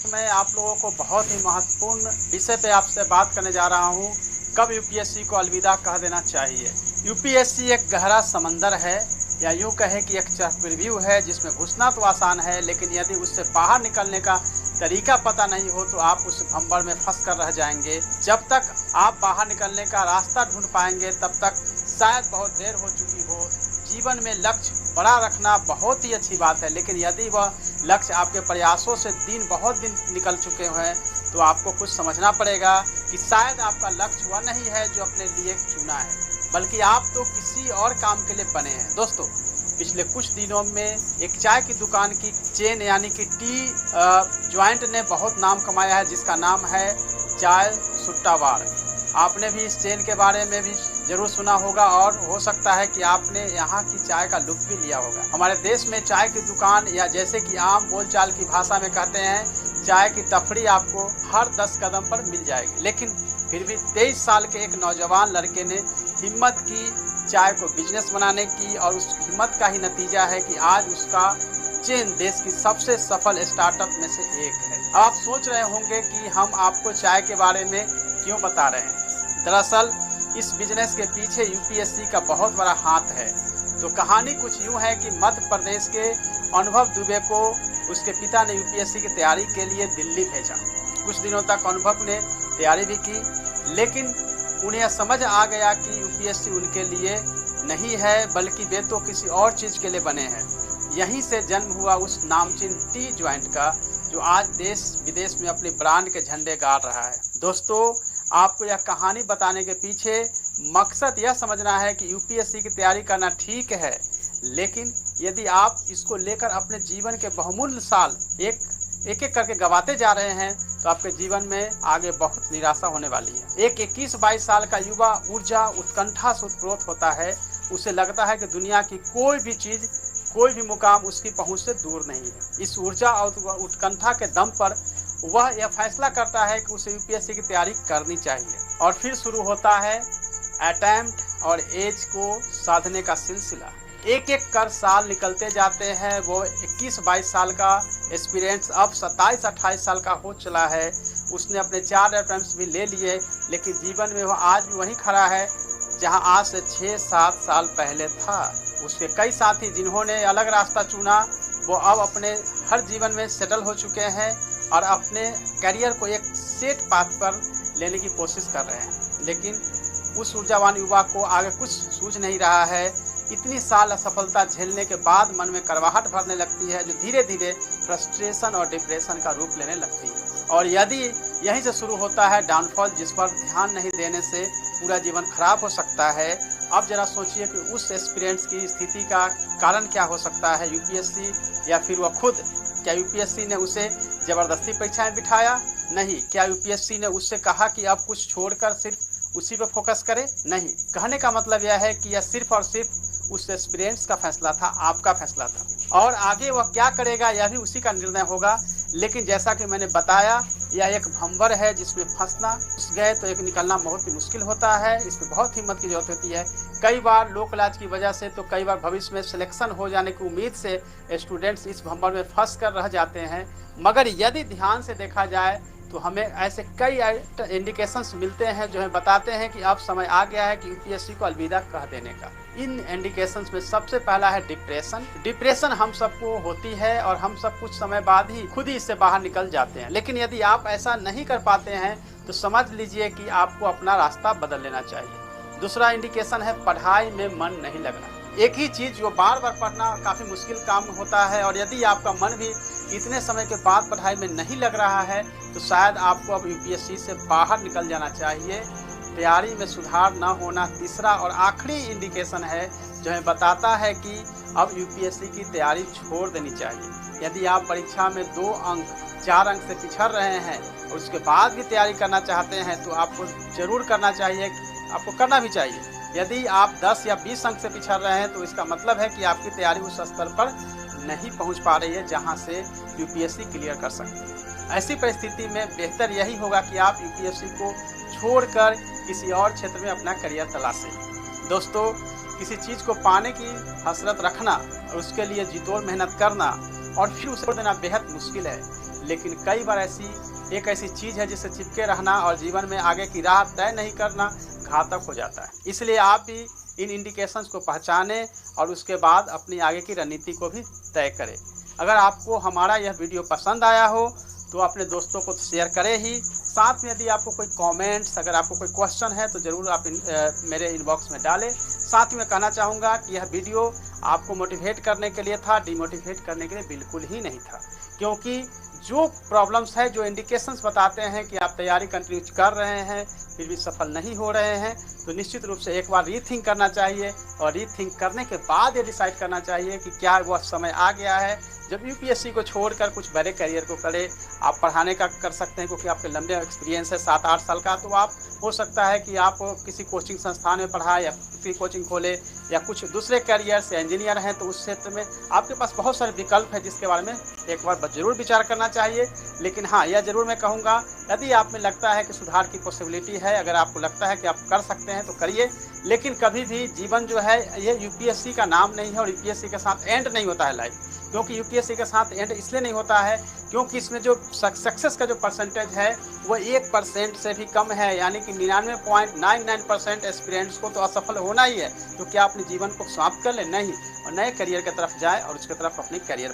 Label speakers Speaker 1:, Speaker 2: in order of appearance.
Speaker 1: मैं आप लोगों को बहुत ही महत्वपूर्ण विषय पे आपसे बात करने जा रहा हूँ। कब यूपीएससी को अलविदा कह देना चाहिए। यूपीएससी एक गहरा समंदर है, या यूँ कहें कि एक चक्रव्यूह है जिसमें घुसना तो आसान है, लेकिन यदि उससे बाहर निकलने का तरीका पता नहीं हो तो आप उस भंवर में फंस कर रह जाएंगे। जब तक आप बाहर निकलने का रास्ता ढूंढ पाएंगे तब तक शायद बहुत देर हो चुकी हो। जीवन में लक्ष्य बड़ा रखना बहुत ही अच्छी बात है, लेकिन यदि वह लक्ष्य आपके प्रयासों से बहुत दिन निकल चुके हैं तो आपको कुछ समझना पड़ेगा कि शायद आपका लक्ष्य वह नहीं है जो अपने लिए चुना है, बल्कि आप तो किसी और काम के लिए बने हैं। दोस्तों, पिछले कुछ दिनों में एक चाय की दुकान की चेन यानी कि टी जॉइंट ने बहुत नाम कमाया है, जिसका नाम है चाय सुट्टा बार। आपने भी इस चेन के बारे में भी जरूर सुना होगा और हो सकता है कि आपने यहाँ की चाय का लुत्फ भी लिया होगा। हमारे देश में चाय की दुकान, या जैसे कि आम बोलचाल की भाषा में कहते हैं, चाय की टपरी आपको हर 10 कदम पर मिल जाएगी। लेकिन फिर भी 23 साल के एक नौजवान लड़के ने हिम्मत की चाय को बिजनेस बनाने की, और उस हिम्मत का ही नतीजा है कि आज उसका चेन देश की सबसे सफल स्टार्टअप में से एक है। आप सोच रहे होंगे कि हम आपको चाय के बारे में क्यों बता रहे हैं। दरअसल इस बिजनेस के पीछे यूपीएससी का बहुत बड़ा हाथ है। तो कहानी कुछ यूँ है कि मध्य प्रदेश के अनुभव दुबे को उसके पिता ने यूपीएससी की तैयारी के लिए दिल्ली भेजा। कुछ दिनों तक अनुभव ने तैयारी भी की, लेकिन उन्हें समझ आ गया कि यूपीएससी उनके लिए नहीं है, बल्कि वे तो किसी और चीज़ के लिए बने हैं। यहीं से जन्म हुआ उस नामचीन टी जॉइंट का, जो आज देश विदेश में अपने ब्रांड के झंडे गाड़ रहा है। दोस्तों, आपको यह कहानी बताने के पीछे मकसद यह समझना है कि यूपीएससी की तैयारी करना ठीक है, लेकिन यदि आप इसको लेकर अपने जीवन के बहुमूल्य साल एक एक करके गवाते जा रहे हैं तो आपके जीवन में आगे बहुत निराशा होने वाली है। एक 21-22 साल का युवा ऊर्जा उत्कंठा से उत्प्रोत होता है। उसे लगता है कि दुनिया की कोई भी चीज़, कोई भी मुकाम उसकी पहुंच से दूर नहीं है। इस ऊर्जा और उत्कंठा के दम पर वह यह फैसला करता है कि उसे यूपीएससी की तैयारी करनी चाहिए, और फिर शुरू होता है अटेम्प्ट और एज को साधने का सिलसिला। एक एक कर साल निकलते जाते हैं। वो 21-22 साल का एक्सपीरियंस अब 27-28 साल का हो चला है। उसने अपने 4 अटेम्प्ट्स भी ले लिए, लेकिन जीवन में वह आज भी वहीं खड़ा है जहां आज से 6-7 साल पहले था। उसके कई साथी जिन्होंने अलग रास्ता चुना, वो अब अपने हर जीवन में सेटल हो चुके हैं और अपने करियर को एक सेट पाथ पर लेने की कोशिश कर रहे हैं। लेकिन उस ऊर्जावान युवा को आगे कुछ सूझ नहीं रहा है। इतनी साल असफलता झेलने के बाद मन में कड़वाहट भरने लगती है, जो धीरे धीरे फ्रस्ट्रेशन और डिप्रेशन का रूप लेने लगती है। और यदि यहीं से शुरू होता है डाउनफॉल, जिस पर ध्यान नहीं देने से पूरा जीवन खराब हो सकता है। अब जरा सोचिए कि उस एक्सपीरियंस की स्थिति का कारण क्या हो सकता है। यूपीएससी या फिर वह खुद। क्या यूपीएससी ने उसे ज़बरदस्ती परीक्षाएं बिठाया? नहीं। क्या यूपीएससी ने उससे कहा कि अब कुछ छोड़कर सिर्फ उसी पर फोकस करे? नहीं। कहने का मतलब यह है कि यह सिर्फ और सिर्फ उस एक्सपीरियंस का फैसला था, आपका फैसला था, और आगे वह क्या करेगा यह भी उसी का निर्णय होगा। लेकिन जैसा कि मैंने बताया, यह एक भंवर है जिसमें फंसना गए तो एक निकलना बहुत ही मुश्किल होता है। इसमें बहुत हिम्मत की जरूरत होती है। कई बार लोक लाज की वजह से, तो कई बार भविष्य में सिलेक्शन हो जाने की उम्मीद से स्टूडेंट्स इस भंवर में फंस कर रह जाते हैं। मगर यदि ध्यान से देखा जाए तो हमें ऐसे कई इंडिकेशंस मिलते हैं जो हमें बताते हैं कि अब समय आ गया है कि यूपीएससी को अलविदा कह देने का। इन इंडिकेशंस में सबसे पहला है डिप्रेशन। डिप्रेशन हम सबको होती है और हम सब कुछ समय बाद ही खुद ही इससे बाहर निकल जाते हैं। लेकिन यदि आप ऐसा नहीं कर पाते हैं तो समझ लीजिए कि आपको अपना रास्ता बदल लेना चाहिए। दूसरा इंडिकेशन है पढ़ाई में मन नहीं लगना। एक ही चीज़ जो बार बार पढ़ना काफ़ी मुश्किल काम होता है, और यदि आपका मन भी इतने समय के बाद पढ़ाई में नहीं लग रहा है तो शायद आपको अब यूपीएससी से बाहर निकल जाना चाहिए। तैयारी में सुधार न होना तीसरा और आखिरी इंडिकेशन है जो हमें बताता है कि अब यूपीएससी की तैयारी छोड़ देनी चाहिए। यदि आप परीक्षा में 2 अंक 4 अंक से पिछड़ रहे हैं और उसके बाद भी तैयारी करना चाहते हैं तो आपको जरूर करना चाहिए, आपको करना भी चाहिए। यदि आप 10 या 20 अंक से पिछड़ रहे हैं तो इसका मतलब है कि आपकी तैयारी उस स्तर पर नहीं पहुंच पा रही है जहां से यूपीएससी क्लियर कर सकते हैं। ऐसी परिस्थिति में बेहतर यही होगा कि आप यूपीएससी को छोड़कर किसी और क्षेत्र में अपना करियर तलाशें। दोस्तों, किसी चीज़ को पाने की हसरत रखना और उसके लिए जी तोड़ मेहनत करना और फिर उसे छोड़ देना बेहद मुश्किल है। लेकिन कई बार एक ऐसी चीज़ है जिससे चिपके रहना और जीवन में आगे की राह तय नहीं करना घातक हो जाता है। इसलिए आप भी इन इंडिकेशंस को पहचानें और उसके बाद अपनी आगे की रणनीति को भी तय करें। अगर आपको हमारा यह वीडियो पसंद आया हो तो अपने दोस्तों को शेयर करें ही। साथ में यदि आपको कोई कमेंट्स, अगर आपको कोई क्वेश्चन है तो ज़रूर आप मेरे इनबॉक्स में डालें। साथ में कहना चाहूँगा कि यह वीडियो आपको मोटिवेट करने के लिए था, डिमोटिवेट करने के लिए बिल्कुल ही नहीं था। क्योंकि जो प्रॉब्लम्स है, जो इंडिकेशंस बताते हैं कि आप तैयारी कंटिन्यू कर रहे हैं फिर भी सफल नहीं हो रहे हैं, तो निश्चित रूप से एक बार रीथिंक करना चाहिए और रीथिंक करने के बाद ये डिसाइड करना चाहिए कि क्या वह समय आ गया है जब यूपीएससी को छोड़कर कुछ बड़े करियर को करें। आप पढ़ाने का कर सकते हैं क्योंकि आपके लंबे एक्सपीरियंस है 7-8 साल का, तो आप हो सकता है कि आप किसी कोचिंग संस्थान में पढ़ाएं या किसी कोचिंग खोले या कुछ दूसरे करियर से इंजीनियर हैं तो उस क्षेत्र में आपके पास बहुत सारे विकल्प है जिसके बारे में एक बार ज़रूर विचार करना चाहिए। लेकिन हाँ, यह ज़रूर मैं कहूँगा, यदि आप में लगता है कि सुधार की पॉसिबिलिटी है, अगर आपको लगता है कि आप कर सकते हैं तो करिए। लेकिन कभी भी जीवन जो है ये यूपीएससी का नाम नहीं है और यूपीएससी के साथ एंड नहीं होता है लाइफ। क्योंकि यूपीएससी के साथ एंड इसलिए नहीं होता है क्योंकि इसमें जो सक्सेस का जो परसेंटेज है वो 1% से भी कम है, यानी कि 99.99% एस्पिरेंट्स को तो असफल होना ही है। तो क्या अपने जीवन को समाप्त कर ले? नहीं, और नए करियर की तरफ जाए और उसकी तरफ अपनी करियर